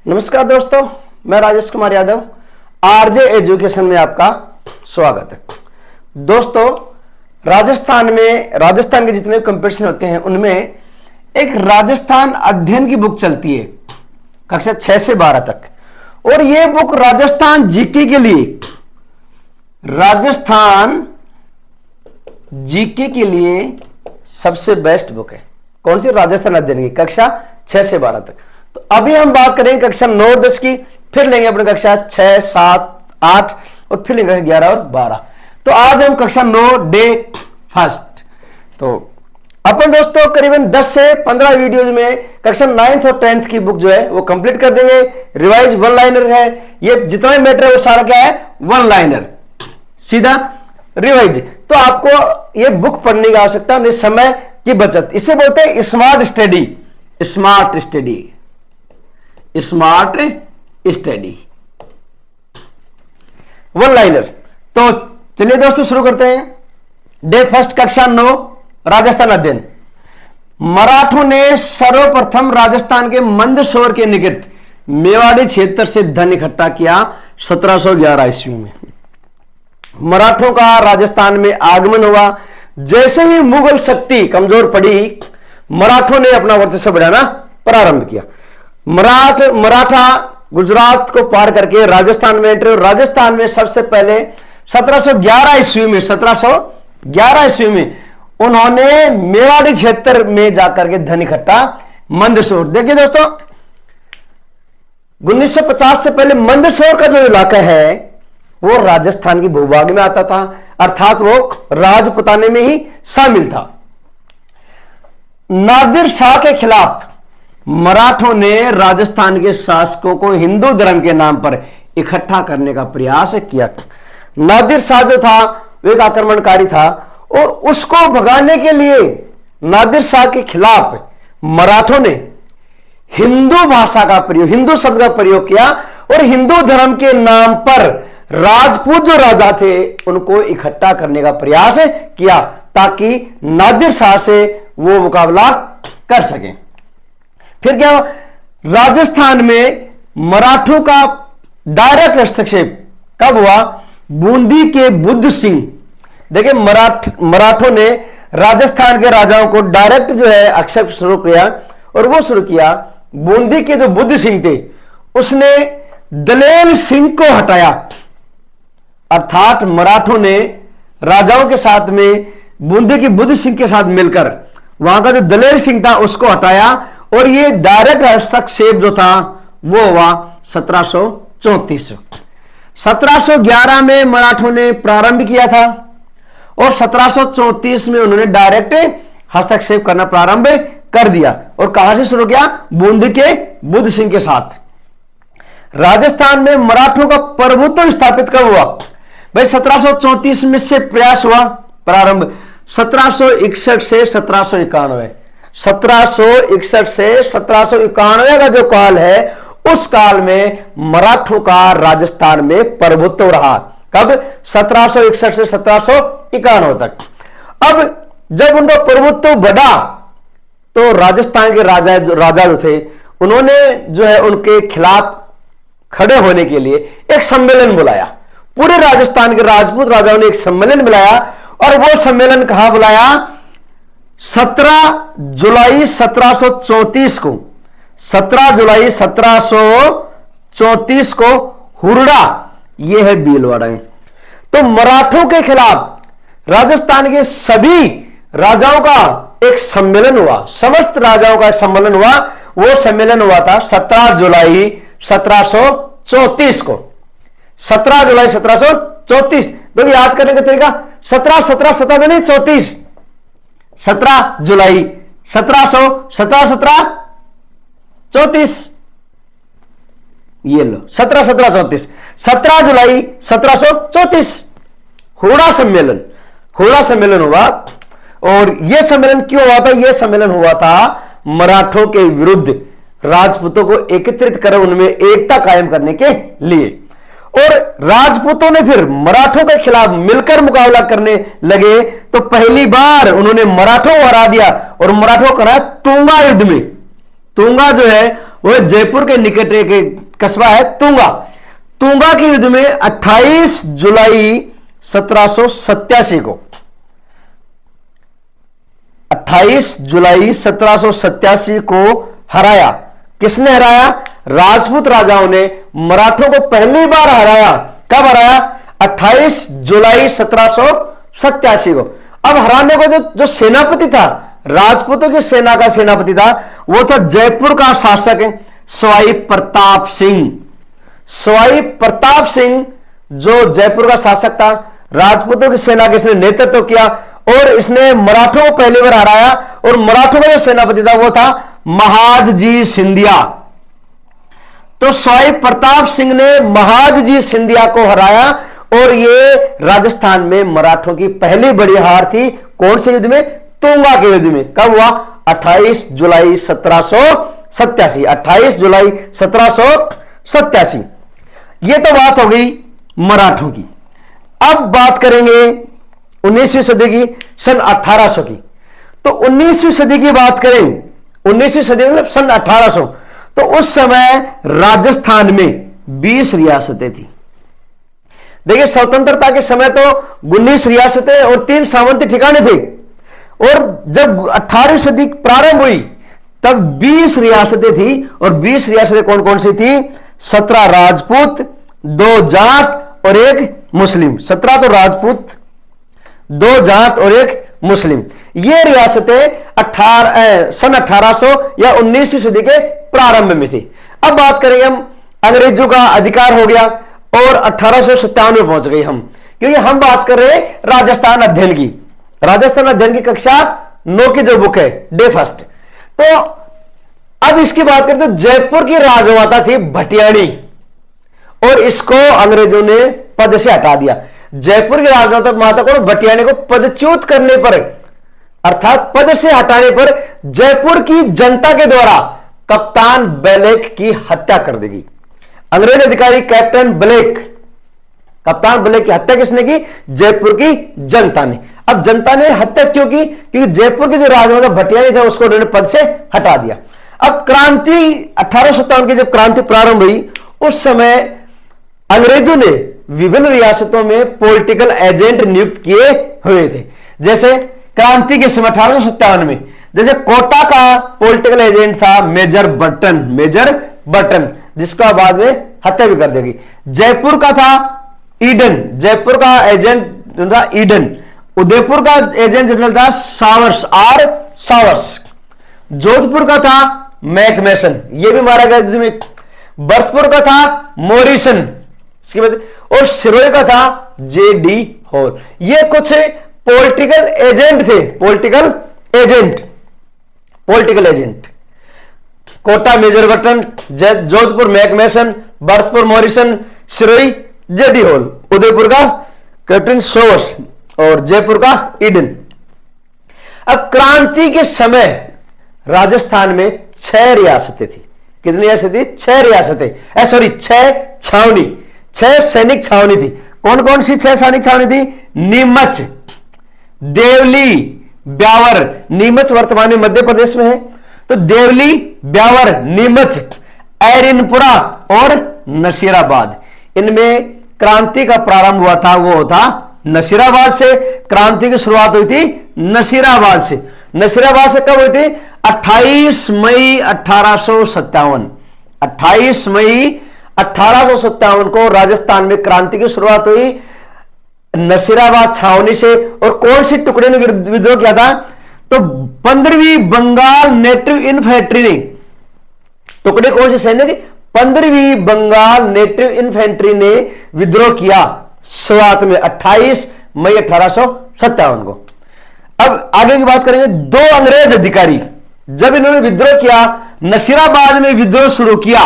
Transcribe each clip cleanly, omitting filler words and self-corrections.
नमस्कार दोस्तों, मैं राजेश कुमार यादव, आरजे एजुकेशन में आपका स्वागत है। दोस्तों, राजस्थान के जितने कंपटीशन होते हैं उनमें एक राजस्थान अध्ययन की बुक चलती है कक्षा 6 से 12 तक, और यह बुक राजस्थान जीके के लिए सबसे बेस्ट बुक है। कौन सी? राजस्थान अध्ययन की कक्षा 6 से 12 तक। तो अभी हम बात करेंगे कक्षा 9 और 10 की, फिर लेंगे अपने कक्षा 6, 7, 8 और फिर लेंगे 11 और 12। तो आज हम कक्षा 9 डे फर्स्ट। तो अपन दोस्तों करीबन 10 से 15 वीडियोज में कक्षा 9th और 10th की बुक जो है वो कंप्लीट कर देंगे। रिवाइज वन लाइनर है, ये जितना मैटर है वो सारा क्या है? वन लाइनर, सीधा रिवाइज। तो आपको ये बुक पढ़ने की आवश्यकता नहीं, समय की बचत। इसे बोलते हैं smart study. Smart study one liner. तो चलिए दोस्तों शुरू करते हैं। डे फर्स्ट कक्षा 9 राजस्थान अध्ययन। मराठों ने सर्वप्रथम राजस्थान के मंदसौर के निकट मेवाड़ी क्षेत्र से धन इकट्ठा किया 1711 ईस्वी में। मराठों का राजस्थान में आगमन हुआ। जैसे ही मुगल शक्ति कमजोर पड़ी, मराठों ने अपना वर्चस्व बढ़ाना प्रारंभ किया। मराठा गुजरात को पार करके राजस्थान में एंट्री। राजस्थान में सबसे पहले 1711 ईस्वी में उन्होंने मेवाड़ी क्षेत्र में जाकर के धन इकट्ठा मंदसौर। देखिए दोस्तों, 1950 से पहले मंदसौर का जो इलाका है वो राजस्थान की भूभाग में आता था, अर्थात वो राजपुताने में ही शामिल था। नादिर शाह के खिलाफ मराठों ने राजस्थान के शासकों को हिंदू धर्म के नाम पर इकट्ठा करने का प्रयास किया। नादिर शाह जो था वो एक आक्रमणकारी था, और उसको भगाने के लिए नादिर शाह के खिलाफ मराठों ने हिंदू भाषा का प्रयोग, हिंदू शब्द का प्रयोग किया, और हिंदू धर्म के नाम पर राजपूत जो राजा थे उनको इकट्ठा करने का प्रयास किया, ताकि नादिर शाह से वो मुकाबला कर सकें। फिर क्या? राजस्थान में मराठों का डायरेक्ट हस्तक्षेप कब हुआ? बूंदी के बुद्ध सिंह। देखिए, मराठों ने राजस्थान के राजाओं को डायरेक्ट जो है आक्षेप शुरू किया, और वो शुरू किया बूंदी के जो बुद्ध सिंह थे उसने दलेल सिंह को हटाया। अर्थात मराठों ने राजाओं के साथ में बूंदी के बुद्ध सिंह के साथ मिलकर वहां का जो दलेर सिंह था उसको हटाया, और ये डायरेक्ट हस्तक्षेप जो था वो हुआ 1734। 1711 में मराठों ने प्रारंभ किया था, और 1734 में उन्होंने डायरेक्ट हस्तक्षेप करना प्रारंभ कर दिया। और कहां से शुरू किया? बूंदी के बुद्ध सिंह के साथ। राजस्थान में मराठों का प्रभुत्व स्थापित कब हुआ? भाई 1734 में से प्रयास हुआ प्रारंभ। 1761 से 1791, 1761 से 1791 का जो काल है उस काल में मराठों का राजस्थान में प्रभुत्व रहा। कब? 1761 से 1791 तक। अब जब उनका प्रभुत्व बढ़ा तो राजस्थान के राजा जो थे उन्होंने जो है उनके खिलाफ खड़े होने के लिए एक सम्मेलन बुलाया। पूरे राजस्थान के राजपूत राजाओं ने एक सम्मेलन बुलाया, और वो सम्मेलन कहां बुलाया? 17 जुलाई 1734 को। 17 जुलाई 1734 को हुरडा, यह है भीलवाड़ा। तो मराठों के खिलाफ राजस्थान के सभी राजाओं का एक सम्मेलन हुआ, समस्त राजाओं का एक सम्मेलन हुआ। वो सम्मेलन हुआ था 17 जुलाई 1734 को। 17 जुलाई 1734। तो याद करने का तरीका 17 17 17 नहीं 34। 17 जुलाई 1734। ये लो 1734। 17 जुलाई 1734 हुरडा सम्मेलन हुआ। और यह सम्मेलन क्यों हुआ था? यह सम्मेलन हुआ था मराठों के विरुद्ध राजपूतों को एकत्रित कर उनमें एकता कायम करने के लिए। और राजपूतों ने फिर मराठों के खिलाफ मिलकर मुकाबला करने लगे, तो पहली बार उन्होंने मराठों को हरा दिया, और मराठों को हराया तुंगा युद्ध में। तुंगा जो है वो जयपुर के निकट एक कस्बा है तुंगा। तुंगा के युद्ध में 28 जुलाई 1787 को 28 जुलाई 1787 को हराया। किसने हराया? राजपूत राजाओं ने मराठों को पहली बार हराया। कब हराया? 28 जुलाई 1787 को। अब हराने को जो सेनापति था, राजपूतों की सेना का सेनापति था, वो था जयपुर का शासक सवाई प्रताप सिंह। सवाई प्रताप सिंह जो जयपुर का शासक था, राजपूतों की सेना का इसने नेतृत्व किया और इसने मराठों को पहली बार हराया। और मराठों का जो सेनापति था वो था महादजी सिंधिया। तो सवाई प्रताप सिंह ने महादजी सिंधिया को हराया और ये राजस्थान में मराठों की पहली बड़ी हार थी। कौन से युद्ध में? तुंगा के युद्ध में। कब हुआ? 28 जुलाई 1787। 28 जुलाई 1787। ये तो बात हो गई मराठों की। अब बात करेंगे 19वीं सदी की, सन 1800 की। तो 19वीं सदी की बात करें, 19वीं सदी मतलब सन 1800, तो उस समय राजस्थान में 20 रियासतें थी। देखिए, स्वतंत्रता के समय तो 19 रियासतें और 3 सामंती ठिकाने थे, और जब 18वीं सदी प्रारंभ हुई तब 20 रियासतें थी। और 20 रियासतें कौन कौन सी थी? 17 राजपूत, 2 जाट और 1 मुस्लिम। 17 तो राजपूत, 2 जाट और 1 मुस्लिम। ये रियासतें सन 1800 या 19वीं सदी के प्रारंभ में थी। अब बात करेंगे हम, अंग्रेजों का अधिकार हो गया और 1857 में पहुंच गए हम, क्योंकि हम बात कर रहे हैं राजस्थान अध्ययन की। राजस्थान अध्ययन की कक्षा 9 की जो बुक है, डे फर्स्ट। तो अब इसकी बात करें तो जयपुर की राजमाता थी भटियाणी, और इसको अंग्रेजों ने पद से हटा दिया। जयपुर की राजमाता को भटियाणी को पदच्युत करने पर, अर्थात पद से हटाने पर जयपुर की जनता के द्वारा कप्तान ब्लेक की हत्या कर देगी। अंग्रेज अधिकारी कैप्टन ब्लेक, कप्तान ब्लेक की हत्या किसने की? जयपुर की जनता ने। अब जनता ने हत्या क्यों की? क्योंकि जयपुर के जो राजमाता भटियाणी थे उसको उन्होंने पद से हटा दिया। अब क्रांति 1857 की जब क्रांति प्रारंभ हुई, उस समय अंग्रेजों ने विभिन्न रियासतों में पॉलिटिकल एजेंट नियुक्त किए हुए थे। जैसे क्रांति के समय 1857 में जैसे कोटा का पॉलिटिकल एजेंट था मेजर बर्टन, जिसका बाद में हत्या भी कर देगी। जयपुर का था ईडन, जयपुर का एजेंट था ईडन। उदयपुर का एजेंट जनरल था सावर्स। जोधपुर का था मैकमेसन, ये भी मारा गया जिसमें। भरतपुर का था मॉरिसन, इसके बाद, और सिरोही का था जेडी हॉल। ये कुछ पॉलिटिकल एजेंट थे, political agent. Kota Major Burton, Jodhpur McMason, Bharatpur Morrison, Sirohi J D Hall, Udaipur का कैप्टन सोवर्स और जयपुर का ईडन। अब क्रांति के समय राजस्थान में 6 रियासतें थी। कितनी रियासतें? 6 रियासतें, 6 सैनिक छावनी थी। कौन कौन सी 6 सैनिक छावनी थी? नीमच, देवली, ब्यावर। नीमच वर्तमान में मध्य प्रदेश में है, तो देवली, ब्यावर, नीमच, एरिनपुरा और नसीराबाद। इनमें क्रांति का प्रारंभ हुआ था, वो था नसीराबाद से। क्रांति की शुरुआत हुई थी नसीराबाद से। नसीराबाद से कब हुई थी? 28 मई 1857। 28 मई 1857 को राजस्थान में क्रांति की शुरुआत हुई नसीराबाद छावनी से। और कौन सी टुकड़े ने विद्रोह किया था? तो 15वीं बंगाल नेटिव इन्फेंट्री ने, टुकड़े कौन से सैन्य थे? 15वीं बंगाल नेटिव इन्फेंट्री ने विद्रोह किया शुरुआत में 28 मई 1857 को। अब आगे की बात करेंगे। 2 अंग्रेज अधिकारी जब इन्होंने विद्रोह किया, नसीराबाद में विद्रोह शुरू किया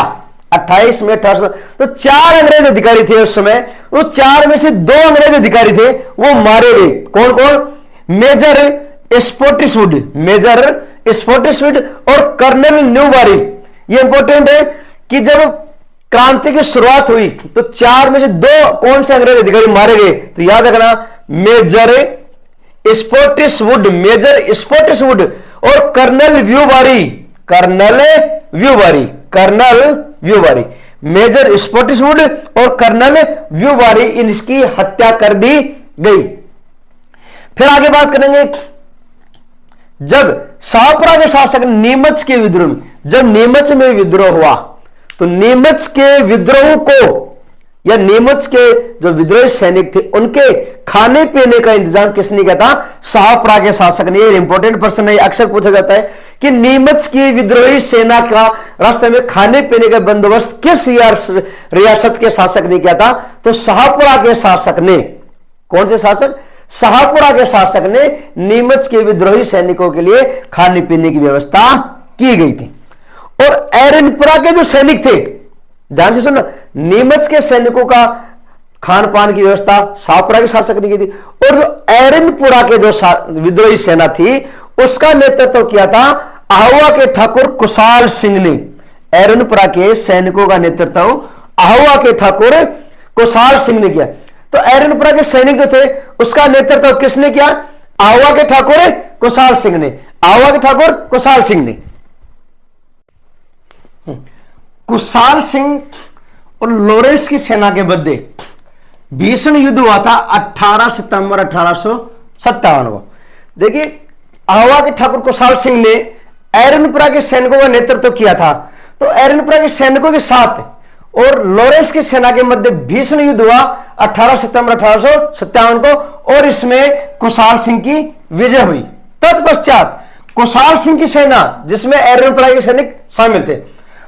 28 मई 1800, तो 4 अंग्रेज अधिकारी थे उस समय। वो 4 में से 2 अंग्रेज अधिकारी थे, वो मारे गए। कौन कौन? मेजर स्पॉटिसवुड और कर्नल न्यूबारी। ये इंपॉर्टेंट है कि जब क्रांति की शुरुआत हुई तो 4 में से 2 कौन से अंग्रेज अधिकारी मारे गए? तो याद रखना, मेजर स्पॉटिसवुड और कर्नल व्यूबारी। कर्नल व्यूवारी, कर्नल व्यूवारी, मेजर स्पॉटिसवुड और कर्नल व्यूवारी, इनकी हत्या कर दी गई। फिर आगे बात करेंगे, जब शाहपुरा के शासक नीमच के विद्रोह में, जब नीमच में विद्रोह हुआ तो नीमच के विद्रोह को या नीमच के जो विद्रोही सैनिक थे उनके खाने पीने का इंतजाम किसने किया था? शाहपुरा के शासक ने। ये इंपॉर्टेंट प्रश्न है, अक्सर पूछा जाता है कि नीमच की विद्रोही सेना का रास्ते में खाने पीने का बंदोबस्त किस रियासत के शासक ने किया था? तो शाहपुरा के शासक ने। कौन से शासक? शाहपुरा के शासक ने नीमच के विद्रोही सैनिकों के लिए खाने पीने की व्यवस्था की गई थी। और एरनपुरा के जो सैनिक थे, ध्यान से सुनना, नीमच के सैनिकों का खान पान की व्यवस्था शाहपुरा के शासक ने की थी। और जो एरनपुरा के जो विद्रोही सेना थी उसका नेतृत्व किया था आहुआ के ठाकुर कुशाल सिंह ने। एरनपुरा के सैनिकों का नेतृत्व आहुआ के ठाकुर कुशाल सिंह ने किया। तो एरनपुरा के सैनिक जो थे उसका नेतृत्व किसने किया? आहुआ के ठाकुर कुशाल सिंह ने। आहुआ के ठाकुर कुशाल सिंह ने। कुशाल सिंह और लॉरेंस की सेना के मध्य भीषण युद्ध हुआ था 18 सितंबर 1857 को। देखिए, आहुआ के ठाकुर कुशाल सिंह ने एरनपुरा के सैनिकों का नेतृत्व किया था। तो एरनपुरा के सैनिकों के साथ और लॉरेंस की सेना के मध्य भीषण युद्ध हुआ 18 सितंबर 1857 को, और इसमें कुशाल सिंह की विजय हुई। तत्पश्चात कुशाल सिंह की सेना, जिसमें एरनपुरा के सैनिक शामिल थे,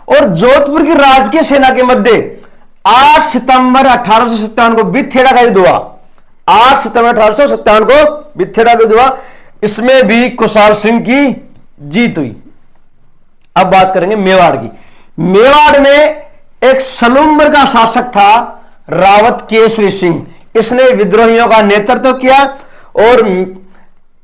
और जोधपुर की राजकीय सेना के मध्य 8 सितंबर 1857 को बिथेड़ा का युद्ध हुआ। 8 सितंबर 1857 को बिथेड़ा का युद्ध हुआ। इसमें भी कुशाल सिंह की जीत हुई। अब बात करेंगे मेवाड़ की। मेवाड़ में एक सलूम्बर का शासक था रावत केसरी सिंह। इसने विद्रोहियों का नेतृत्व किया और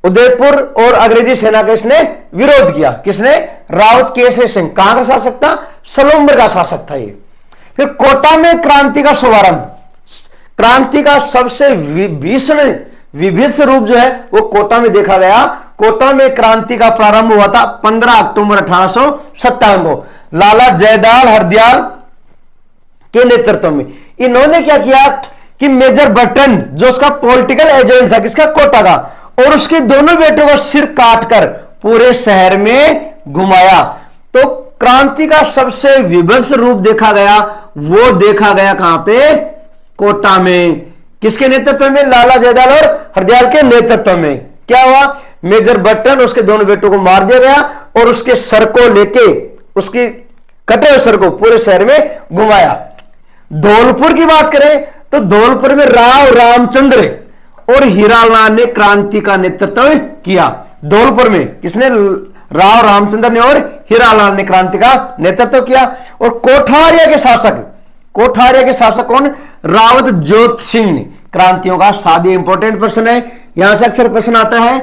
उदयपुर और अंग्रेजी सेना का इसने विरोध किया। किसने? रावत केसरी सिंह। कहां का शासक था? सलूम्बर का शासक था ये। फिर कोटा में क्रांति का शुभारंभ, क्रांति का सबसे भीषण विभत्स रूप जो है वो कोटा में देखा गया। कोटा में क्रांति का प्रारंभ हुआ था 15 अक्टूबर 1857 को लाला जयदाल हरदयाल के नेतृत्व में। इन्होंने क्या किया कि मेजर बर्टन, जो उसका पॉलिटिकल एजेंट था, किसका? कोटा का, और उसके दोनों बेटों का सिर काटकर पूरे शहर में घुमाया। तो क्रांति का सबसे विभत्स रूप देखा गया, वो देखा गया कहां पे? कोटा में। किसके नेतृत्व में? लाला जयदाल और हरदयाल के नेतृत्व में। क्या हुआ? मेजर बर्टन, उसके दोनों बेटों को मार दिया गया और उसके सर को लेके, उसकी कटे हुए सर को पूरे शहर में घुमाया। धौलपुर की बात करें तो धौलपुर में राव रामचंद्र और हीरालाल ने क्रांति का नेतृत्व किया। धौलपुर में किसने? राव रामचंद्र ने और हीरालाल ने क्रांति का नेतृत्व किया। और कोठारिया के शासक, कोठारिया के शासक कौन? रावत जोत सिंह ने क्रांतियों का साथ। इंपॉर्टेंट प्रश्न है, यहां से अक्सर प्रश्न आता है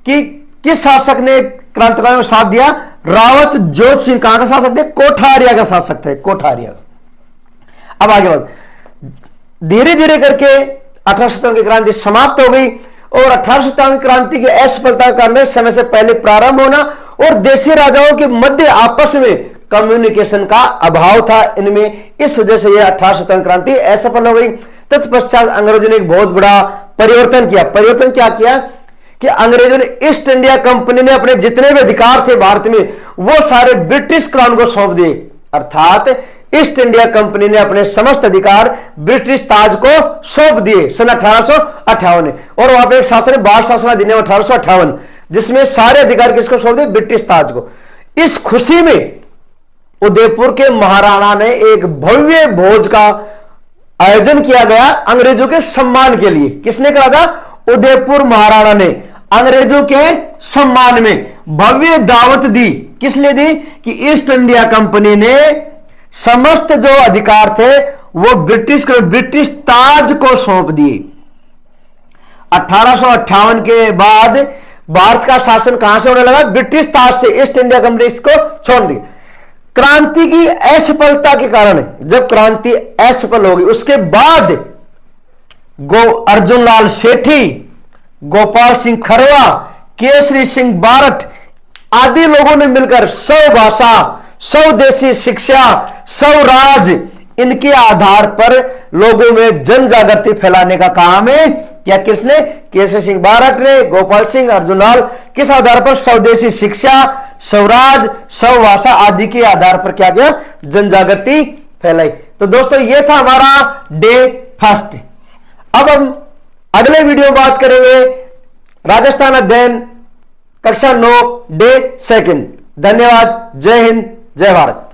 कि किस शासक ने क्रांतिकारियों को साथ दिया? रावत जोत सिंह। कहां का शासक थे? कोठारिया का शासक थे, कोठारिया। अब आगे बढ़, धीरे धीरे करके 1857 की क्रांति समाप्त हो गई और 1857 की क्रांति की असफलता का कारण समय से पहले प्रारंभ होना और देशी राजाओं के मध्य आपस में कम्युनिकेशन का अभाव था इनमें। इस वजह से यह 1857 क्रांति असफल हो गई। तत्पश्चात अंग्रेजों ने एक बहुत बड़ा परिवर्तन किया। परिवर्तन क्या किया कि अंग्रेजों ने, ईस्ट इंडिया कंपनी ने अपने जितने भी अधिकार थे भारत में वो सारे ब्रिटिश क्राउन को सौंप दिए। अर्थात ईस्ट इंडिया कंपनी ने अपने समस्त अधिकार ब्रिटिश ताज को सौंप दिए सन 1858 में। और वहां पे एक शासन, बाल शासन अधिनियम 1858, जिसमें सारे अधिकार किसको सौंप दिए? ब्रिटिश ताज को। इस खुशी में उदयपुर के महाराणा ने एक भव्य भोज का आयोजन किया गया अंग्रेजों के सम्मान के लिए। किसने करा था? उदयपुर महाराणा ने अंग्रेजों के सम्मान में भव्य दावत दी। किस लिए दी? कि ईस्ट इंडिया कंपनी ने समस्त जो अधिकार थे वो ब्रिटिश ताज को सौंप दिए। 1858 के बाद भारत का शासन कहां से होने लगा? ब्रिटिश ताज से। ईस्ट इंडिया कंपनी इसको छोड़ दी। क्रांति की असफलता के कारण, जब क्रांति असफल हो गई, उसके बाद अर्जुन लाल सेठी, गोपाल सिंह खरवा, केसरी सिंह बारठ आदि लोगों ने मिलकर 100 भाषा स्वदेशी शिक्षा, स्वराज, इनके आधार पर लोगों में जन जागृति फैलाने का काम है क्या किसने? केसरी सिंह बारट ने, गोपाल सिंह, अर्जुन लाल। किस आधार पर? स्वदेशी शिक्षा, स्वराज, स्वभाषा आदि के आधार पर क्या किया? जन जागृति फैलाई। तो दोस्तों ये था हमारा डे फर्स्ट। अब हम अगले वीडियो में बात करेंगे राजस्थान अध्ययन कक्षा 9 डे सेकंड। धन्यवाद। जय हिंद, जय भारत।